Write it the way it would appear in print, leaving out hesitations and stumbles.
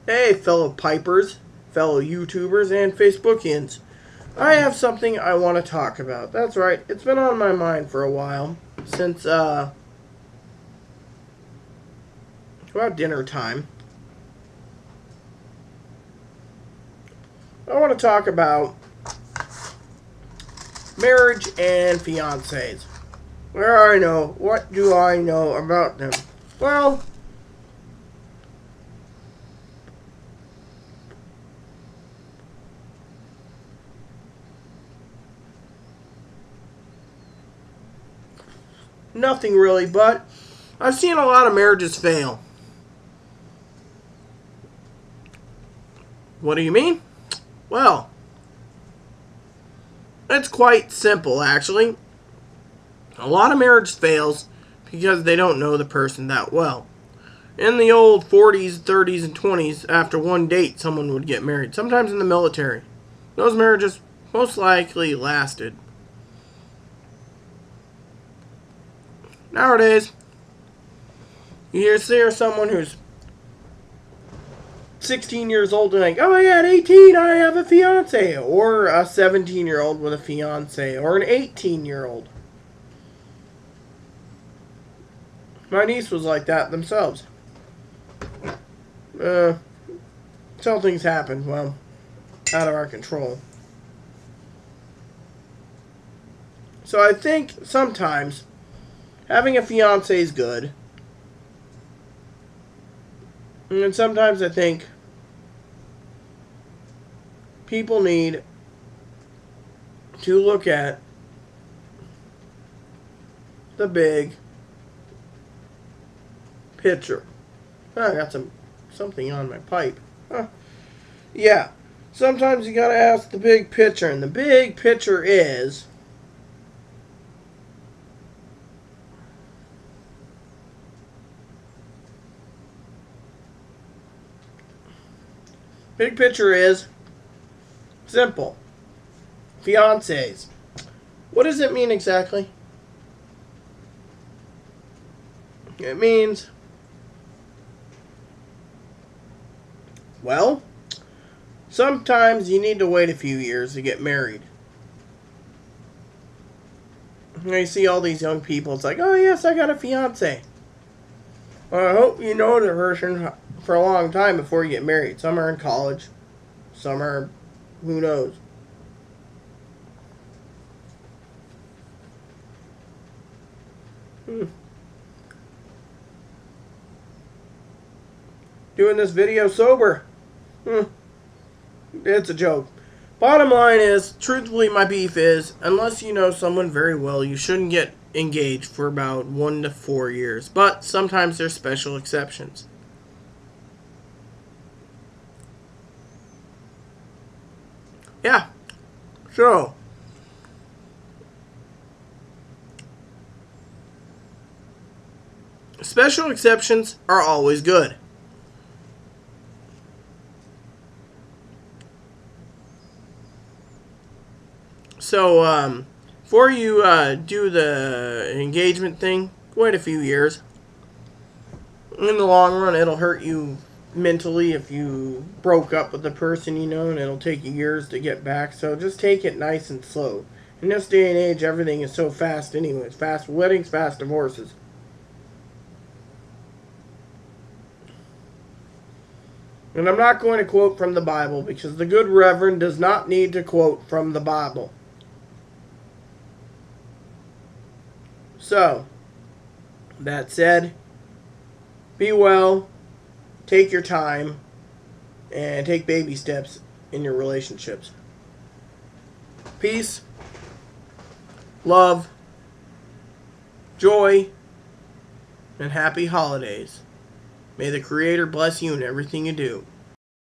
Hey, fellow Pipers, fellow YouTubers, and Facebookians. I have something I want to talk about. That's right, it's been on my mind for a while. Since, about dinner time. I want to talk about marriage and fiancés. What do I know about them? Well, nothing really, but I've seen a lot of marriages fail. What do you mean? Well, it's quite simple, actually. A lot of marriage fails because they don't know the person that well. In the old 40s, 30s, and 20s, after one date, someone would get married. Sometimes in the military. Those marriages most likely lasted. Nowadays, you hear someone who's 16 years old and like, oh yeah, at 18 I have a fiance. Or a 17-year-old with a fiance. Or an 18-year-old. My niece was like that themselves. Until things happen, well, out of our control. So I think sometimes having a fiance is good. And sometimes I think people need to look at the big picture. I got something on my pipe. Yeah. Sometimes you gotta ask the big picture, and the big picture is simple. Fiancés. What does it mean exactly? It means, well, sometimes you need to wait a few years to get married. And you see all these young people, it's like, oh yes, I got a fiance. Well, I hope you know the person for a long time before you get married. Some are in college. Some are, who knows. Doing this video sober. It's a joke. Bottom line is, truthfully, my beef is, unless you know someone very well, you shouldn't get engaged for about 1 to 4 years. But sometimes there's special exceptions. Yeah. So, special exceptions are always good. So, before you do the engagement thing, wait a few years. In the long run, it'll hurt you mentally if you broke up with the person, and it'll take you years to get back. So just take it nice and slow. In this day and age, everything is so fast anyways. Fast weddings, fast divorces. And I'm not going to quote from the Bible because the good Reverend does not need to quote from the Bible. So, that said, be well, take your time, and take baby steps in your relationships. Peace, love, joy, and happy holidays. May the Creator bless you in everything you do.